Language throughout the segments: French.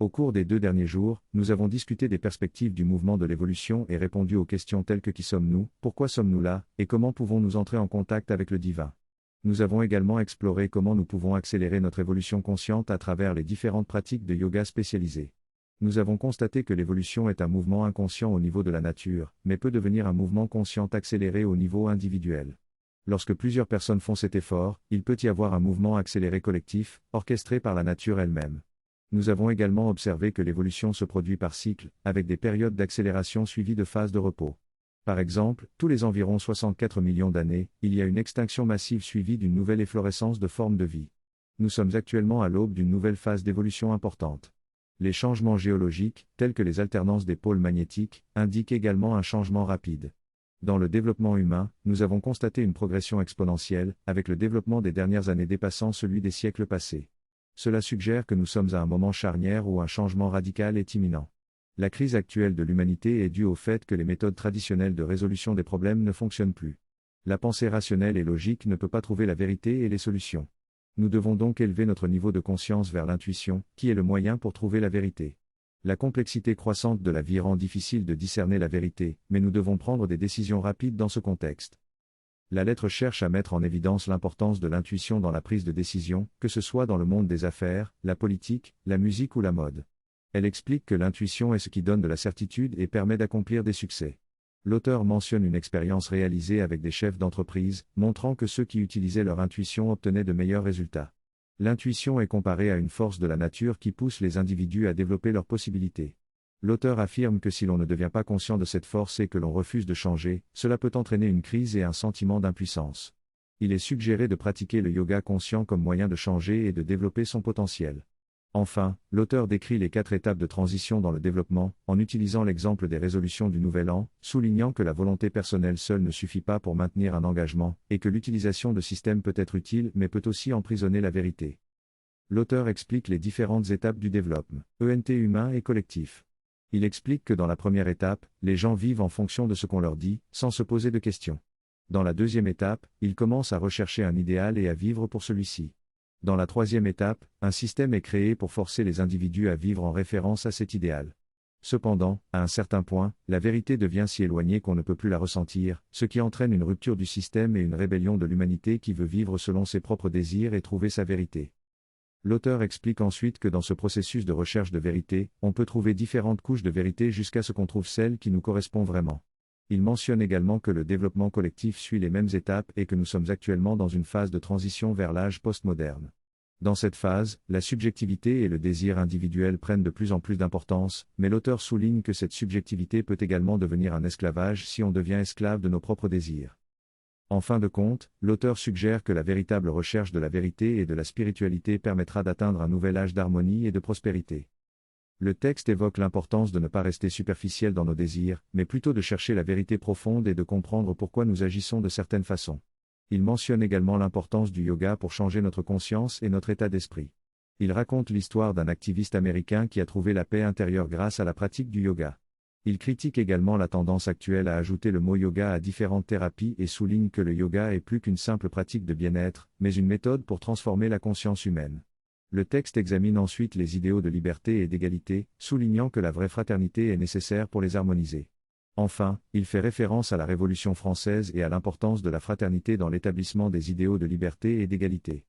Au cours des 2 derniers jours, nous avons discuté des perspectives du mouvement de l'évolution et répondu aux questions telles que qui sommes-nous, pourquoi sommes-nous là, et comment pouvons-nous entrer en contact avec le divin. Nous avons également exploré comment nous pouvons accélérer notre évolution consciente à travers les différentes pratiques de yoga spécialisées. Nous avons constaté que l'évolution est un mouvement inconscient au niveau de la nature, mais peut devenir un mouvement conscient accéléré au niveau individuel. Lorsque plusieurs personnes font cet effort, il peut y avoir un mouvement accéléré collectif, orchestré par la nature elle-même. Nous avons également observé que l'évolution se produit par cycle, avec des périodes d'accélération suivies de phases de repos. Par exemple, tous les environ 64 millions d'années, il y a une extinction massive suivie d'une nouvelle efflorescence de formes de vie. Nous sommes actuellement à l'aube d'une nouvelle phase d'évolution importante. Les changements géologiques, tels que les alternances des pôles magnétiques, indiquent également un changement rapide. Dans le développement humain, nous avons constaté une progression exponentielle, avec le développement des dernières années dépassant celui des siècles passés. Cela suggère que nous sommes à un moment charnière où un changement radical est imminent. La crise actuelle de l'humanité est due au fait que les méthodes traditionnelles de résolution des problèmes ne fonctionnent plus. La pensée rationnelle et logique ne peut pas trouver la vérité et les solutions. Nous devons donc élever notre niveau de conscience vers l'intuition, qui est le moyen pour trouver la vérité. La complexité croissante de la vie rend difficile de discerner la vérité, mais nous devons prendre des décisions rapides dans ce contexte. La lettre cherche à mettre en évidence l'importance de l'intuition dans la prise de décision, que ce soit dans le monde des affaires, la politique, la musique ou la mode. Elle explique que l'intuition est ce qui donne de la certitude et permet d'accomplir des succès. L'auteur mentionne une expérience réalisée avec des chefs d'entreprise, montrant que ceux qui utilisaient leur intuition obtenaient de meilleurs résultats. L'intuition est comparée à une force de la nature qui pousse les individus à développer leurs possibilités. L'auteur affirme que si l'on ne devient pas conscient de cette force et que l'on refuse de changer, cela peut entraîner une crise et un sentiment d'impuissance. Il est suggéré de pratiquer le yoga conscient comme moyen de changer et de développer son potentiel. Enfin, l'auteur décrit les 4 étapes de transition dans le développement, en utilisant l'exemple des résolutions du Nouvel An, soulignant que la volonté personnelle seule ne suffit pas pour maintenir un engagement, et que l'utilisation de systèmes peut être utile mais peut aussi emprisonner la vérité. L'auteur explique les différentes étapes du développement, humain et collectif. Il explique que dans la première étape, les gens vivent en fonction de ce qu'on leur dit, sans se poser de questions. Dans la deuxième étape, ils commencent à rechercher un idéal et à vivre pour celui-ci. Dans la troisième étape, un système est créé pour forcer les individus à vivre en référence à cet idéal. Cependant, à un certain point, la vérité devient si éloignée qu'on ne peut plus la ressentir, ce qui entraîne une rupture du système et une rébellion de l'humanité qui veut vivre selon ses propres désirs et trouver sa vérité. L'auteur explique ensuite que dans ce processus de recherche de vérité, on peut trouver différentes couches de vérité jusqu'à ce qu'on trouve celle qui nous correspond vraiment. Il mentionne également que le développement collectif suit les mêmes étapes et que nous sommes actuellement dans une phase de transition vers l'âge postmoderne. Dans cette phase, la subjectivité et le désir individuel prennent de plus en plus d'importance, mais l'auteur souligne que cette subjectivité peut également devenir un esclavage si on devient esclave de nos propres désirs. En fin de compte, l'auteur suggère que la véritable recherche de la vérité et de la spiritualité permettra d'atteindre un nouvel âge d'harmonie et de prospérité. Le texte évoque l'importance de ne pas rester superficiel dans nos désirs, mais plutôt de chercher la vérité profonde et de comprendre pourquoi nous agissons de certaines façons. Il mentionne également l'importance du yoga pour changer notre conscience et notre état d'esprit. Il raconte l'histoire d'un activiste américain qui a trouvé la paix intérieure grâce à la pratique du yoga. Il critique également la tendance actuelle à ajouter le mot yoga à différentes thérapies et souligne que le yoga est plus qu'une simple pratique de bien-être, mais une méthode pour transformer la conscience humaine. Le texte examine ensuite les idéaux de liberté et d'égalité, soulignant que la vraie fraternité est nécessaire pour les harmoniser. Enfin, il fait référence à la Révolution française et à l'importance de la fraternité dans l'établissement des idéaux de liberté et d'égalité.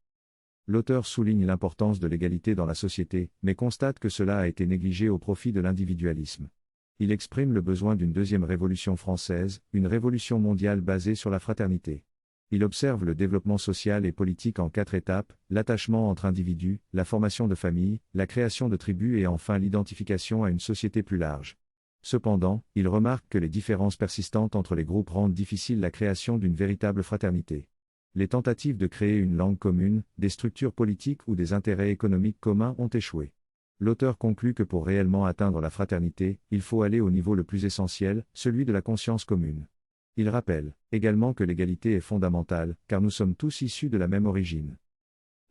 L'auteur souligne l'importance de l'égalité dans la société, mais constate que cela a été négligé au profit de l'individualisme. Il exprime le besoin d'une deuxième révolution française, une révolution mondiale basée sur la fraternité. Il observe le développement social et politique en 4 étapes, l'attachement entre individus, la formation de familles, la création de tribus et enfin l'identification à une société plus large. Cependant, il remarque que les différences persistantes entre les groupes rendent difficile la création d'une véritable fraternité. Les tentatives de créer une langue commune, des structures politiques ou des intérêts économiques communs ont échoué. L'auteur conclut que pour réellement atteindre la fraternité, il faut aller au niveau le plus essentiel, celui de la conscience commune. Il rappelle également que l'égalité est fondamentale, car nous sommes tous issus de la même origine.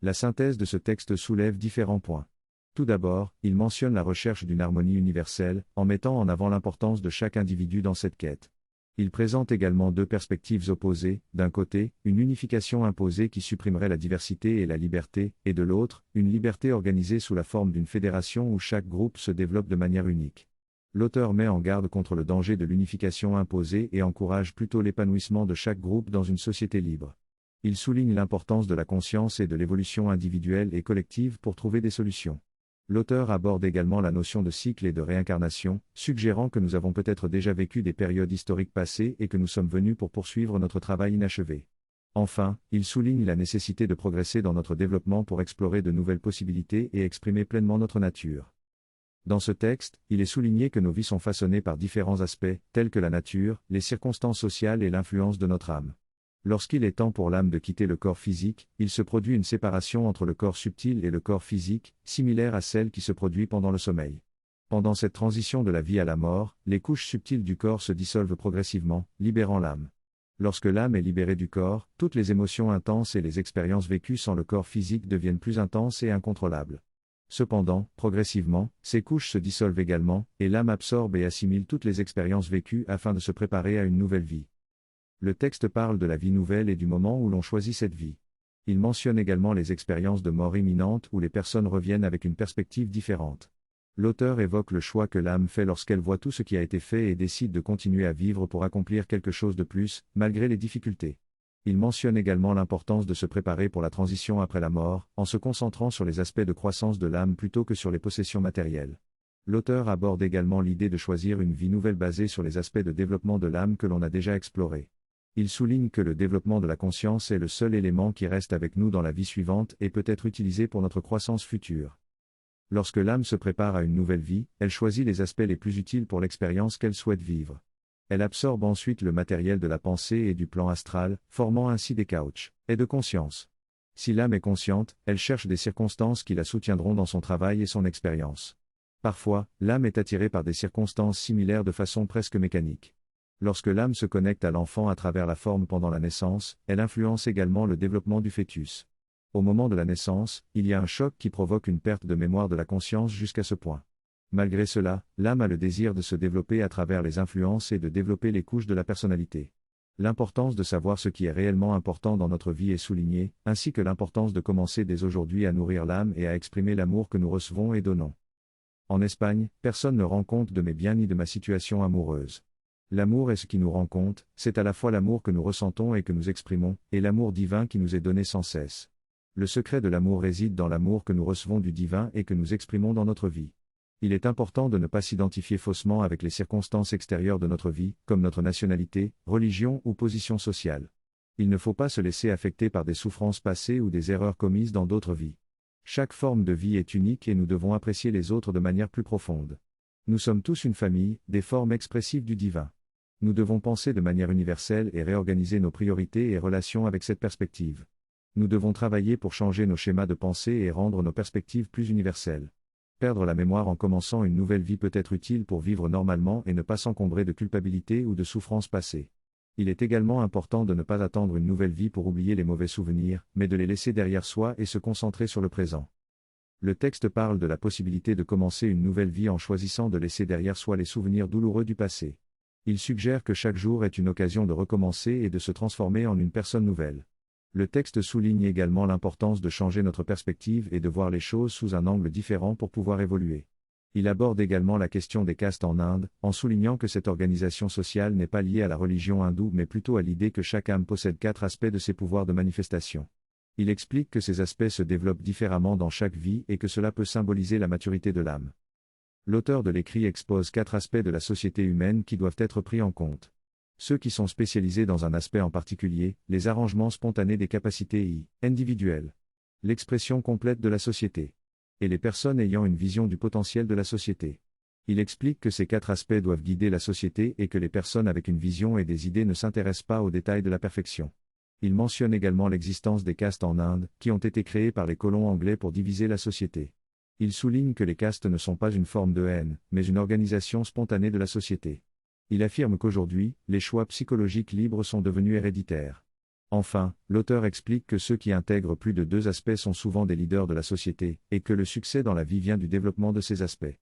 La synthèse de ce texte soulève différents points. Tout d'abord, il mentionne la recherche d'une harmonie universelle, en mettant en avant l'importance de chaque individu dans cette quête. Il présente également deux perspectives opposées, d'un côté, une unification imposée qui supprimerait la diversité et la liberté, et de l'autre, une liberté organisée sous la forme d'une fédération où chaque groupe se développe de manière unique. L'auteur met en garde contre le danger de l'unification imposée et encourage plutôt l'épanouissement de chaque groupe dans une société libre. Il souligne l'importance de la conscience et de l'évolution individuelle et collective pour trouver des solutions. L'auteur aborde également la notion de cycle et de réincarnation, suggérant que nous avons peut-être déjà vécu des périodes historiques passées et que nous sommes venus pour poursuivre notre travail inachevé. Enfin, il souligne la nécessité de progresser dans notre développement pour explorer de nouvelles possibilités et exprimer pleinement notre nature. Dans ce texte, il est souligné que nos vies sont façonnées par différents aspects, tels que la nature, les circonstances sociales et l'influence de notre âme. Lorsqu'il est temps pour l'âme de quitter le corps physique, il se produit une séparation entre le corps subtil et le corps physique, similaire à celle qui se produit pendant le sommeil. Pendant cette transition de la vie à la mort, les couches subtiles du corps se dissolvent progressivement, libérant l'âme. Lorsque l'âme est libérée du corps, toutes les émotions intenses et les expériences vécues sans le corps physique deviennent plus intenses et incontrôlables. Cependant, progressivement, ces couches se dissolvent également, et l'âme absorbe et assimile toutes les expériences vécues afin de se préparer à une nouvelle vie. Le texte parle de la vie nouvelle et du moment où l'on choisit cette vie. Il mentionne également les expériences de mort imminente où les personnes reviennent avec une perspective différente. L'auteur évoque le choix que l'âme fait lorsqu'elle voit tout ce qui a été fait et décide de continuer à vivre pour accomplir quelque chose de plus, malgré les difficultés. Il mentionne également l'importance de se préparer pour la transition après la mort, en se concentrant sur les aspects de croissance de l'âme plutôt que sur les possessions matérielles. L'auteur aborde également l'idée de choisir une vie nouvelle basée sur les aspects de développement de l'âme que l'on a déjà explorés. Il souligne que le développement de la conscience est le seul élément qui reste avec nous dans la vie suivante et peut être utilisé pour notre croissance future. Lorsque l'âme se prépare à une nouvelle vie, elle choisit les aspects les plus utiles pour l'expérience qu'elle souhaite vivre. Elle absorbe ensuite le matériel de la pensée et du plan astral, formant ainsi des couches et de conscience. Si l'âme est consciente, elle cherche des circonstances qui la soutiendront dans son travail et son expérience. Parfois, l'âme est attirée par des circonstances similaires de façon presque mécanique. Lorsque l'âme se connecte à l'enfant à travers la forme pendant la naissance, elle influence également le développement du fœtus. Au moment de la naissance, il y a un choc qui provoque une perte de mémoire de la conscience jusqu'à ce point. Malgré cela, l'âme a le désir de se développer à travers les influences et de développer les couches de la personnalité. L'importance de savoir ce qui est réellement important dans notre vie est soulignée, ainsi que l'importance de commencer dès aujourd'hui à nourrir l'âme et à exprimer l'amour que nous recevons et donnons. En Espagne, personne ne rend compte de mes biens ni de ma situation amoureuse. L'amour est ce qui nous rend compte, c'est à la fois l'amour que nous ressentons et que nous exprimons, et l'amour divin qui nous est donné sans cesse. Le secret de l'amour réside dans l'amour que nous recevons du divin et que nous exprimons dans notre vie. Il est important de ne pas s'identifier faussement avec les circonstances extérieures de notre vie, comme notre nationalité, religion ou position sociale. Il ne faut pas se laisser affecter par des souffrances passées ou des erreurs commises dans d'autres vies. Chaque forme de vie est unique et nous devons apprécier les autres de manière plus profonde. Nous sommes tous une famille, des formes expressives du divin. Nous devons penser de manière universelle et réorganiser nos priorités et relations avec cette perspective. Nous devons travailler pour changer nos schémas de pensée et rendre nos perspectives plus universelles. Perdre la mémoire en commençant une nouvelle vie peut être utile pour vivre normalement et ne pas s'encombrer de culpabilité ou de souffrances passées. Il est également important de ne pas attendre une nouvelle vie pour oublier les mauvais souvenirs, mais de les laisser derrière soi et se concentrer sur le présent. Le texte parle de la possibilité de commencer une nouvelle vie en choisissant de laisser derrière soi les souvenirs douloureux du passé. Il suggère que chaque jour est une occasion de recommencer et de se transformer en une personne nouvelle. Le texte souligne également l'importance de changer notre perspective et de voir les choses sous un angle différent pour pouvoir évoluer. Il aborde également la question des castes en Inde, en soulignant que cette organisation sociale n'est pas liée à la religion hindoue mais plutôt à l'idée que chaque âme possède 4 aspects de ses pouvoirs de manifestation. Il explique que ces aspects se développent différemment dans chaque vie et que cela peut symboliser la maturité de l'âme. L'auteur de l'écrit expose 4 aspects de la société humaine qui doivent être pris en compte. Ceux qui sont spécialisés dans un aspect en particulier, les arrangements spontanés des capacités individuelles, l'expression complète de la société, et les personnes ayant une vision du potentiel de la société. Il explique que ces 4 aspects doivent guider la société et que les personnes avec une vision et des idées ne s'intéressent pas aux détails de la perfection. Il mentionne également l'existence des castes en Inde, qui ont été créées par les colons anglais pour diviser la société. Il souligne que les castes ne sont pas une forme de haine, mais une organisation spontanée de la société. Il affirme qu'aujourd'hui, les choix psychologiques libres sont devenus héréditaires. Enfin, l'auteur explique que ceux qui intègrent plus de 2 aspects sont souvent des leaders de la société, et que le succès dans la vie vient du développement de ces aspects.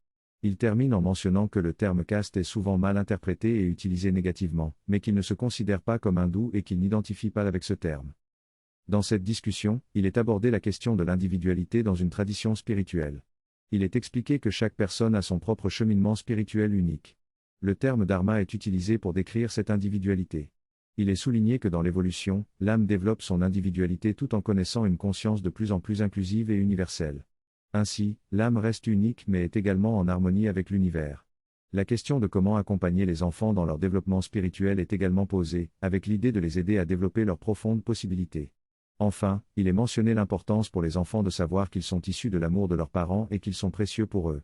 Il termine en mentionnant que le terme caste est souvent mal interprété et utilisé négativement, mais qu'il ne se considère pas comme hindou et qu'il n'identifie pas avec ce terme. Dans cette discussion, il est abordé la question de l'individualité dans une tradition spirituelle. Il est expliqué que chaque personne a son propre cheminement spirituel unique. Le terme dharma est utilisé pour décrire cette individualité. Il est souligné que dans l'évolution, l'âme développe son individualité tout en connaissant une conscience de plus en plus inclusive et universelle. Ainsi, l'âme reste unique mais est également en harmonie avec l'univers. La question de comment accompagner les enfants dans leur développement spirituel est également posée, avec l'idée de les aider à développer leurs profondes possibilités. Enfin, il est mentionné l'importance pour les enfants de savoir qu'ils sont issus de l'amour de leurs parents et qu'ils sont précieux pour eux.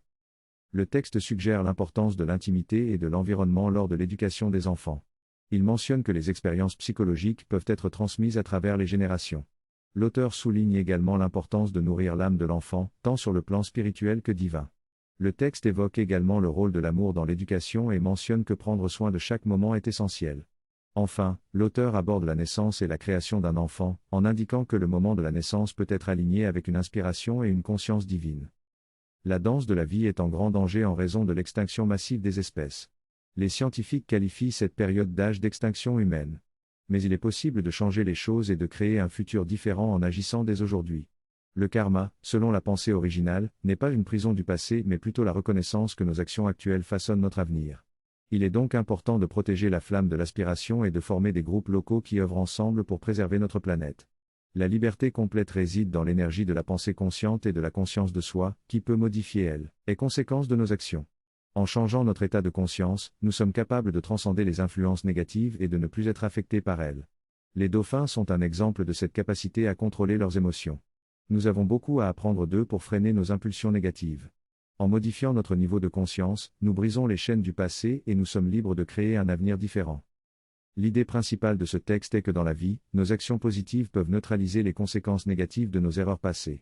Le texte suggère l'importance de l'intimité et de l'environnement lors de l'éducation des enfants. Il mentionne que les expériences psychologiques peuvent être transmises à travers les générations. L'auteur souligne également l'importance de nourrir l'âme de l'enfant, tant sur le plan spirituel que divin. Le texte évoque également le rôle de l'amour dans l'éducation et mentionne que prendre soin de chaque moment est essentiel. Enfin, l'auteur aborde la naissance et la création d'un enfant, en indiquant que le moment de la naissance peut être aligné avec une inspiration et une conscience divine. La danse de la vie est en grand danger en raison de l'extinction massive des espèces. Les scientifiques qualifient cette période d'âge d'extinction humaine. Mais il est possible de changer les choses et de créer un futur différent en agissant dès aujourd'hui. Le karma, selon la pensée originale, n'est pas une prison du passé mais plutôt la reconnaissance que nos actions actuelles façonnent notre avenir. Il est donc important de protéger la flamme de l'aspiration et de former des groupes locaux qui œuvrent ensemble pour préserver notre planète. La liberté complète réside dans l'énergie de la pensée consciente et de la conscience de soi, qui peut modifier elle, est conséquence de nos actions. En changeant notre état de conscience, nous sommes capables de transcender les influences négatives et de ne plus être affectés par elles. Les dauphins sont un exemple de cette capacité à contrôler leurs émotions. Nous avons beaucoup à apprendre d'eux pour freiner nos impulsions négatives. En modifiant notre niveau de conscience, nous brisons les chaînes du passé et nous sommes libres de créer un avenir différent. L'idée principale de ce texte est que dans la vie, nos actions positives peuvent neutraliser les conséquences négatives de nos erreurs passées.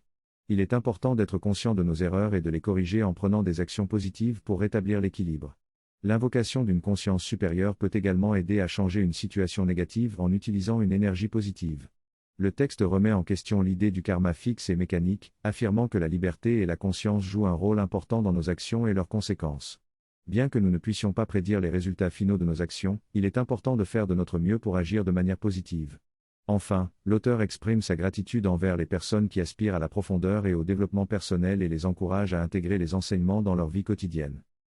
Il est important d'être conscient de nos erreurs et de les corriger en prenant des actions positives pour rétablir l'équilibre. L'invocation d'une conscience supérieure peut également aider à changer une situation négative en utilisant une énergie positive. Le texte remet en question l'idée du karma fixe et mécanique, affirmant que la liberté et la conscience jouent un rôle important dans nos actions et leurs conséquences. Bien que nous ne puissions pas prédire les résultats finaux de nos actions, il est important de faire de notre mieux pour agir de manière positive. Enfin, l'auteur exprime sa gratitude envers les personnes qui aspirent à la profondeur et au développement personnel et les encourage à intégrer les enseignements dans leur vie quotidienne.